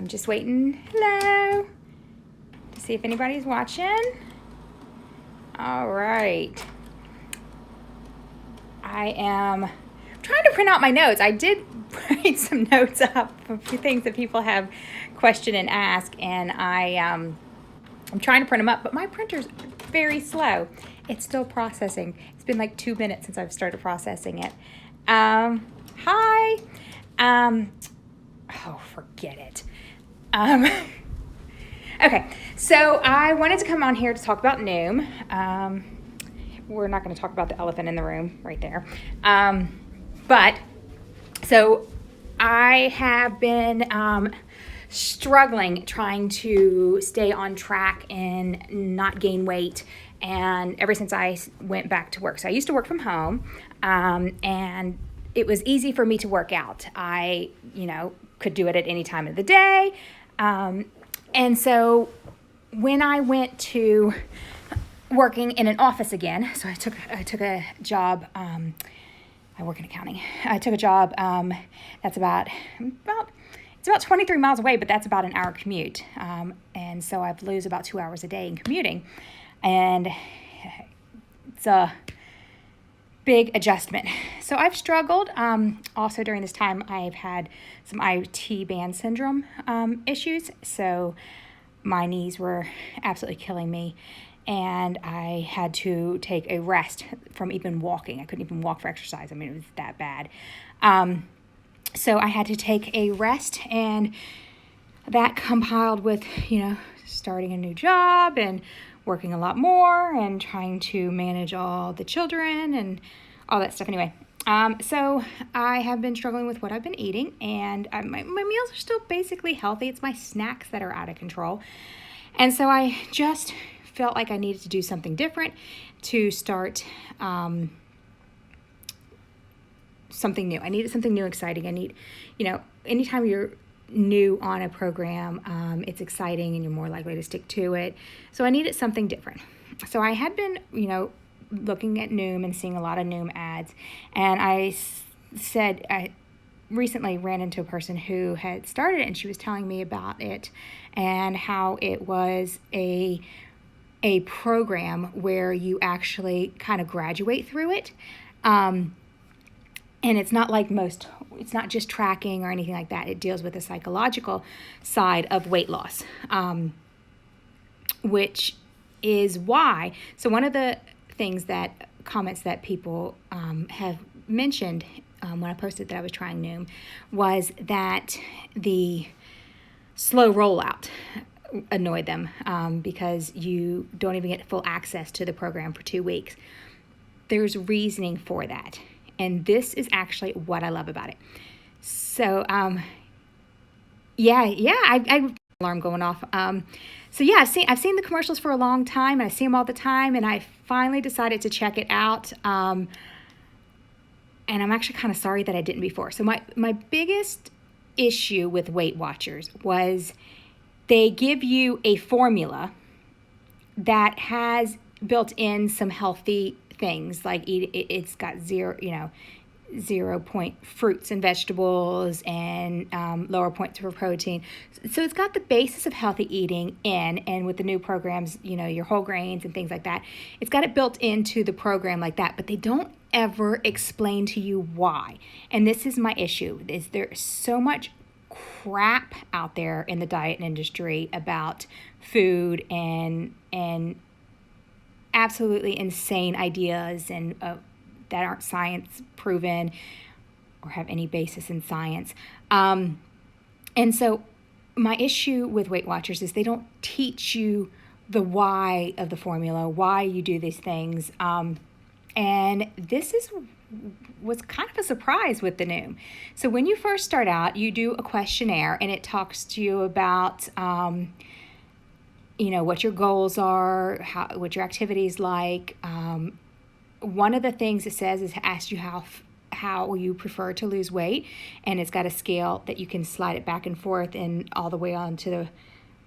I'm just waiting, hello, to see if anybody's watching. All right. I am trying to print out my notes. I did write some notes up of a few things that people have questioned and asked, and I'm trying to print them up, but my printer's very slow. It's still processing. It's been like 2 minutes since I've started processing it. Hi. Oh, forget it. Okay, so I wanted to come on here to talk about Noom. We're not going to talk about the elephant in the room right there. But, so I have been struggling trying to stay on track and not gain weight, and ever since I went back to work. So I used to work from home, and it was easy for me to work out. I, could do it at any time of the day. And so when I went to working in an office again, so I took a job, I work in accounting. I took a job that's about 23 miles away, but that's about an hour commute. And so I lose about 2 hours a day in commuting. And it's a big adjustment. So I've struggled. Also during this time, I've had some IT band syndrome issues. So my knees were absolutely killing me. And I had to take a rest from even walking. I couldn't even walk for exercise. I mean, it was that bad. So I had to take a rest, and that compiled with, starting a new job and working a lot more and trying to manage all the children and all that stuff. Anyway, so I have been struggling with what I've been eating, and my meals are still basically healthy. It's my snacks that are out of control. And so I just felt like I needed to do something different to start something new. I needed something new, exciting. I need, anytime you're new on a program, it's exciting and you're more likely to stick to it. So I needed something different. So I had been, looking at Noom and seeing a lot of Noom ads. And I recently ran into a person who had started it, and she was telling me about it and how it was a program where you actually kind of graduate through it. And it's not like it's not just tracking or anything like that. It deals with the psychological side of weight loss, which is why. So one of the comments that people have mentioned when I posted that I was trying Noom was that the slow rollout annoyed them because you don't even get full access to the program for 2 weeks. There's reasoning for that. And this is actually what I love about it. So, I alarm going off. I've seen the commercials for a long time, and I see them all the time, and I finally decided to check it out. And I'm actually kind of sorry that I didn't before. So my biggest issue with Weight Watchers was they give you a formula that has built in some healthy things, like it's got 0 point fruits and vegetables and lower points for protein. So it's got the basis of healthy eating in, and with the new programs, your whole grains and things like that, it's got it built into the program like that, but they don't ever explain to you why. And this is my issue, is there's so much crap out there in the diet industry about food and absolutely insane ideas and that aren't science proven or have any basis in science. And so my issue with Weight Watchers is they don't teach you the why of the formula, why you do these things. And this was kind of a surprise with the Noom. So when you first start out, you do a questionnaire, and it talks to you about what your goals are, what your activities like. One of the things it says is ask you how you prefer to lose weight, and it's got a scale that you can slide it back and forth, and all the way on to the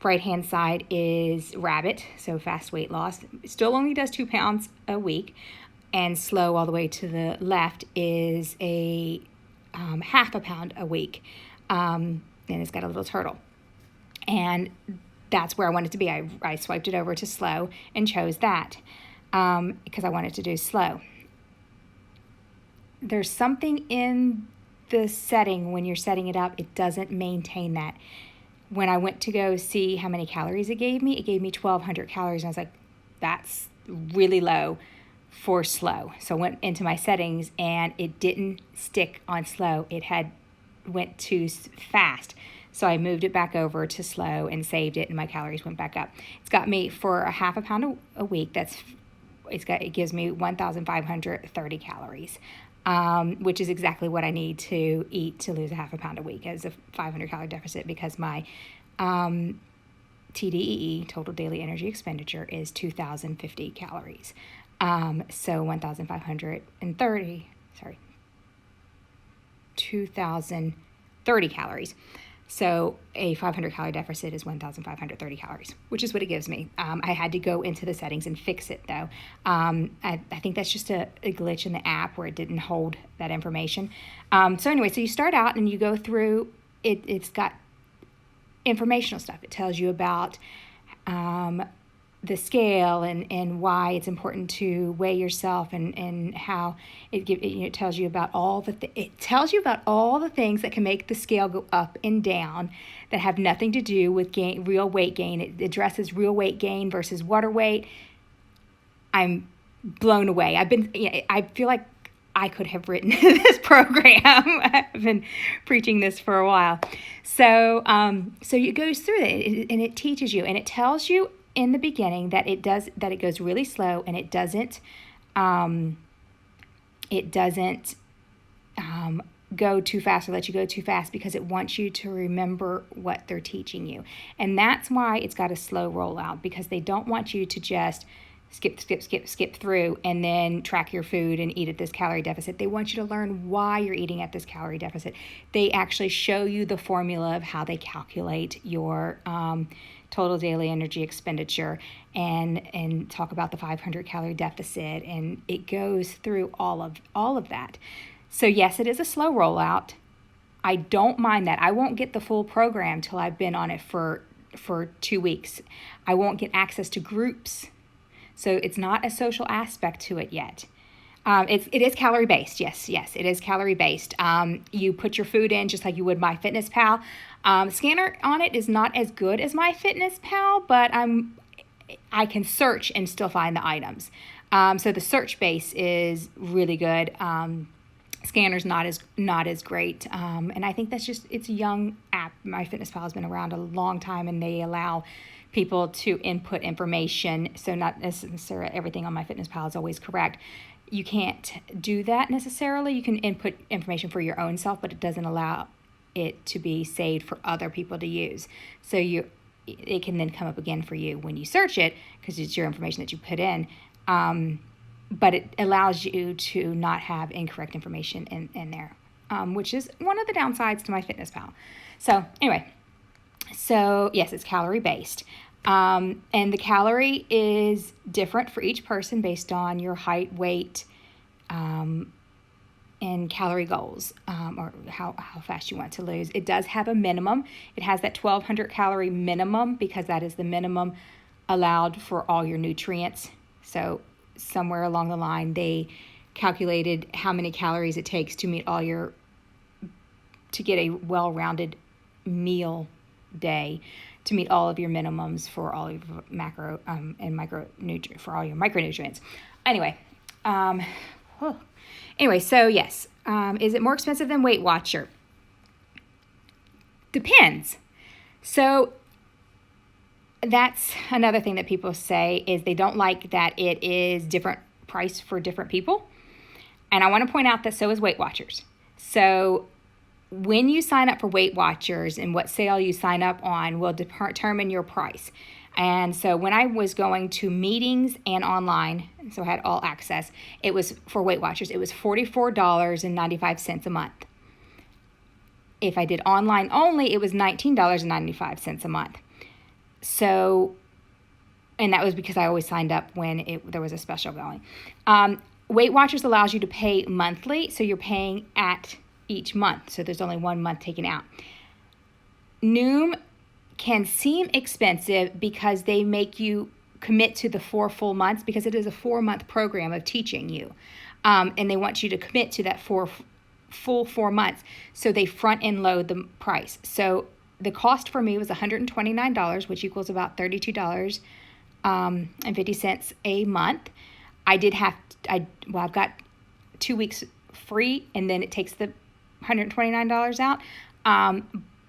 right-hand side is rabbit, so fast weight loss. It still only does 2 pounds a week, and slow all the way to the left is a half a pound a week, and it's got a little turtle. And that's where I wanted to be. I swiped it over to slow and chose that because I wanted to do slow. There's something in the setting when you're setting it up, it doesn't maintain that. When I went to go see how many calories it gave me 1,200 calories. And I was like, that's really low for slow. So I went into my settings and it didn't stick on slow. It went too fast. So I moved it back over to slow and saved it, and my calories went back up. It's got me for a half a pound a week. It gives me 1,530 calories, which is exactly what I need to eat to lose a half a pound a week as a 500 calorie deficit, because my TDEE, total daily energy expenditure, is 2,050 calories. So 2,030 calories. So a 500 calorie deficit is 1,530 calories, which is what it gives me. I had to go into the settings and fix it, though. I think that's just a glitch in the app where it didn't hold that information. So anyway, so you start out and you go through, it's got informational stuff. It tells you about the scale and why it's important to weigh yourself, and how it tells you about all the things that can make the scale go up and down that have nothing to do with real weight gain. It addresses real weight gain versus water weight. I'm blown away. I feel like I could have written this program. I've been preaching this for a while. So it goes through it and it teaches you, and it tells you in the beginning that it goes really slow, and it doesn't go too fast or let you go too fast, because it wants you to remember what they're teaching you. And that's why it's got a slow rollout, because they don't want you to just skip through and then track your food and eat at this calorie deficit. They want you to learn why you're eating at this calorie deficit. They actually show you the formula of how they calculate your total daily energy expenditure, and talk about the 500 calorie deficit, and it goes through all of that. So yes, it is a slow rollout. I don't mind that. I won't get the full program till I've been on it for 2 weeks. I won't get access to groups. So it's not a social aspect to it yet. It is calorie based. Yes, it is calorie based. You put your food in just like you would MyFitnessPal. Scanner on it is not as good as MyFitnessPal, but I can search and still find the items. So the search base is really good. Scanner's not as great, and I think it's a young app. MyFitnessPal has been around a long time, and they allow people to input information. So not necessarily everything on MyFitnessPal is always correct. You can't do that necessarily. You can input information for your own self, but it doesn't allow it to be saved for other people to use. So it can then come up again for you when you search it, because it's your information that you put in. But it allows you to not have incorrect information in there, which is one of the downsides to MyFitnessPal. So anyway, yes, it's calorie based. And the calorie is different for each person based on your height, weight, and calorie goals, or how fast you want to lose. It does have a minimum. It has that 1,200 calorie minimum, because that is the minimum allowed for all your nutrients. So somewhere along the line, they calculated how many calories it takes to get a well-rounded meal day, to meet all of your minimums for all of your macro and micronutrients, for all your micronutrients. Anyway, so yes, is it more expensive than Weight Watcher? Depends. So that's another thing that people say, is they don't like that it is different price for different people. And I want to point out that so is Weight Watchers. So when you sign up for Weight Watchers, and what sale you sign up on will determine your price. And so when I was going to meetings and online, so I had all access, it was for Weight Watchers, it was $44.95 a month. If I did online only, it was $19.95 a month. So, and that was because I always signed up when there was a special going. Weight Watchers allows you to pay monthly, so you're paying at each month. So there's only 1 month taken out. Noom can seem expensive because they make you commit to the 4 full months, because it is a 4-month program of teaching you. And they want you to commit to that full 4 months. So they front end load the price. So the cost for me was $129, which equals about $32.50 a month. I've got 2 weeks free, and then it takes the $129 out.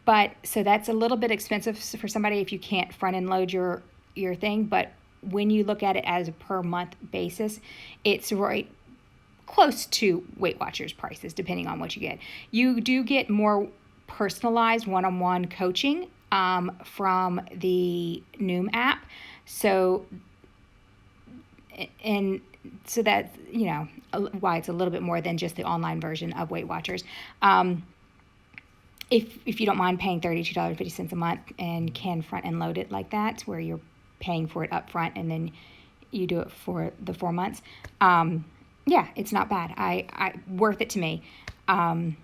But so that's a little bit expensive for somebody if you can't front end load your thing. But when you look at it as a per month basis, it's right close to Weight Watchers prices, depending on what you get. You do get more personalized one-on-one coaching from the Noom app. So that's, why it's a little bit more than just the online version of Weight Watchers. If you don't mind paying $32.50 a month and can front and load it like that, where you're paying for it up front and then you do it for the 4 months, it's not bad. I worth it to me. And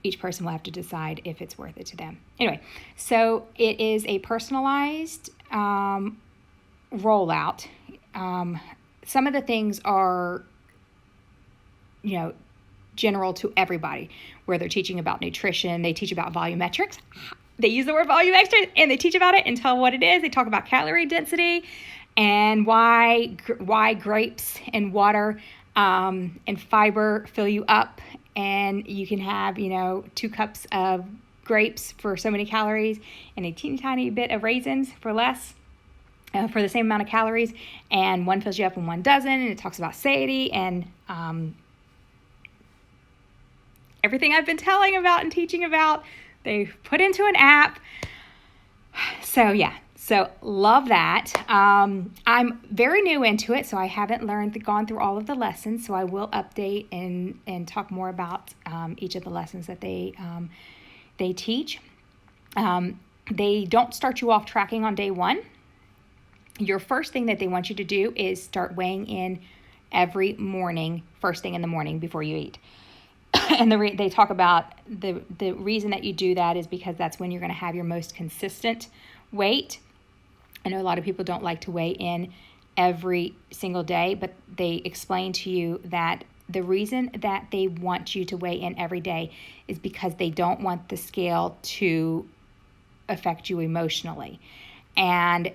each person will have to decide if it's worth it to them. Anyway, so it is a personalized rollout. Some of the things are, general to everybody, where they're teaching about nutrition. They teach about volumetrics. They use the word volumetrics and they teach about it and tell what it is. They talk about calorie density and why grapes and water and fiber fill you up. And you can have, 2 cups of grapes for so many calories and a teeny tiny bit of raisins for less. For the same amount of calories, and one fills you up and one doesn't. And it talks about satiety and everything I've been telling about and teaching about, they put into an app. So love that. I'm very new into it, so I haven't gone through all of the lessons. So I will update and talk more about each of the lessons that they teach. They don't start you off tracking on day 1. Your first thing that they want you to do is start weighing in every morning, first thing in the morning before you eat. And they talk about the reason that you do that is because that's when you're going to have your most consistent weight. I know a lot of people don't like to weigh in every single day, but they explain to you that the reason that they want you to weigh in every day is because they don't want the scale to affect you emotionally. And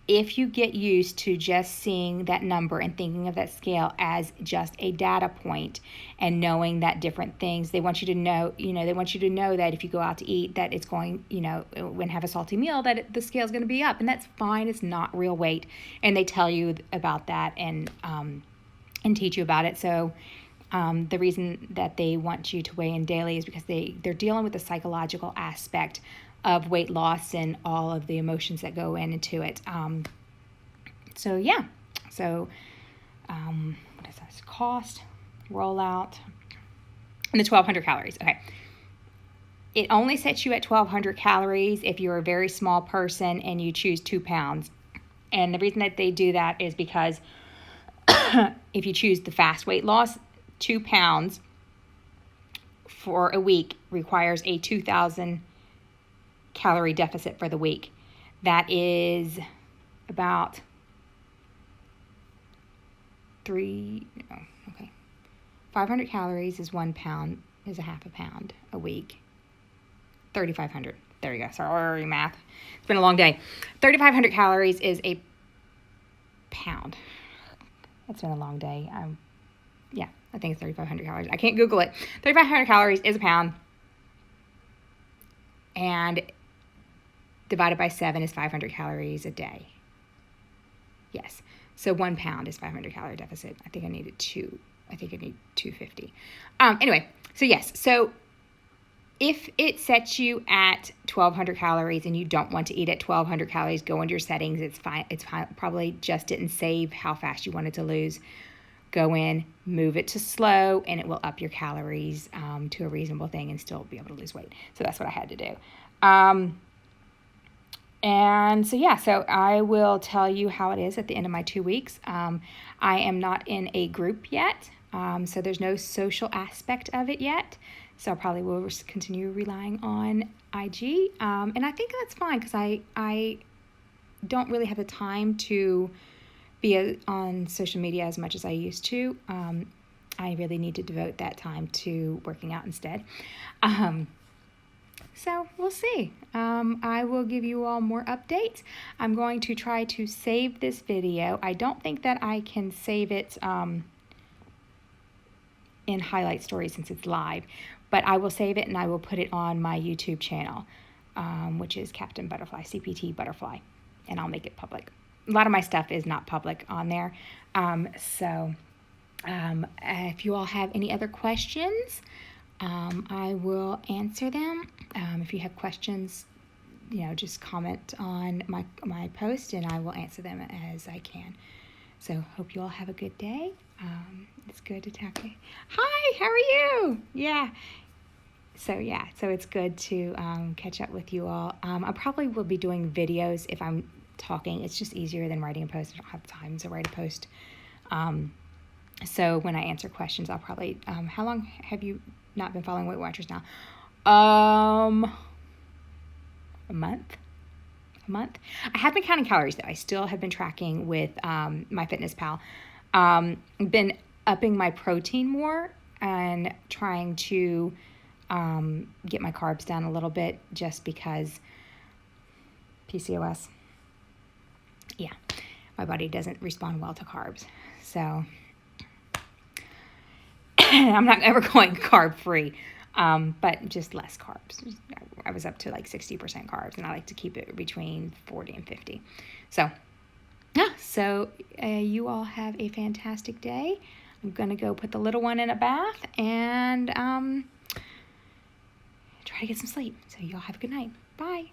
if you get used to just seeing that number and thinking of that scale as just a data point and knowing that different things, they want you to know, that if you go out to eat, that it's going, when have a salty meal, that the scale is going to be up, and that's fine. It's not real weight. And they tell you about that and teach you about it. So the reason that they want you to weigh in daily is because they're dealing with the psychological aspect of weight loss and all of the emotions that go into it. What is that? Cost, rollout, and the 1,200 calories. Okay. It only sets you at 1,200 calories if you're a very small person and you choose 2 pounds. And the reason that they do that is because if you choose the fast weight loss, 2 pounds for a week requires a 2,000 calorie deficit for the week. That is about 500 calories is 1 pound, is a half a pound a week. 3,500. There you go. Sorry, math. It's been a long day. 3,500 calories is a pound. It's been a long day. I think it's 3,500 calories. I can't Google it. 3,500 calories is a pound. And divided by 7 is 500 calories a day. Yes. So 1 pound is 500 calorie deficit. I think I need 250. Anyway, so yes. So if it sets you at 1,200 calories and you don't want to eat at 1,200 calories, go into your settings. It's fine. It's probably just didn't save how fast you wanted to lose. Go in, move it to slow, and it will up your calories to a reasonable thing and still be able to lose weight. So that's what I had to do. So I will tell you how it is at the end of my 2 weeks. I am not in a group yet, so there's no social aspect of it yet. So I probably will continue relying on IG. And I think that's fine because I don't really have the time to be on social media as much as I used to. I really need to devote that time to working out instead. So we'll see. I will give you all more updates. I'm going to try to save this video. I don't think that I can save it in highlight story since it's live, but I will save it and I will put it on my YouTube channel, which is Captain Butterfly, CPT Butterfly, and I'll make it public. A lot of my stuff is not public on there. If you all have any other questions, I will answer them. If you have questions, just comment on my post and I will answer them as I can. So hope you all have a good day. It's good to talk to you. Hi, how are you? Yeah. So it's good to catch up with you all. I probably will be doing videos if I'm talking. It's just easier than writing a post. I don't have time to write a post. So when I answer questions, I'll probably, how long have you not been following Weight Watchers now? A month. I have been counting calories though. I still have been tracking with MyFitnessPal. Been upping my protein more and trying to get my carbs down a little bit just because PCOS. Yeah, my body doesn't respond well to carbs. So I'm not ever going carb free, but just less carbs. I was up to like 60% carbs, and I like to keep it between 40 and 50. So, you all have a fantastic day. I'm going to go put the little one in a bath and try to get some sleep. So you all have a good night. Bye.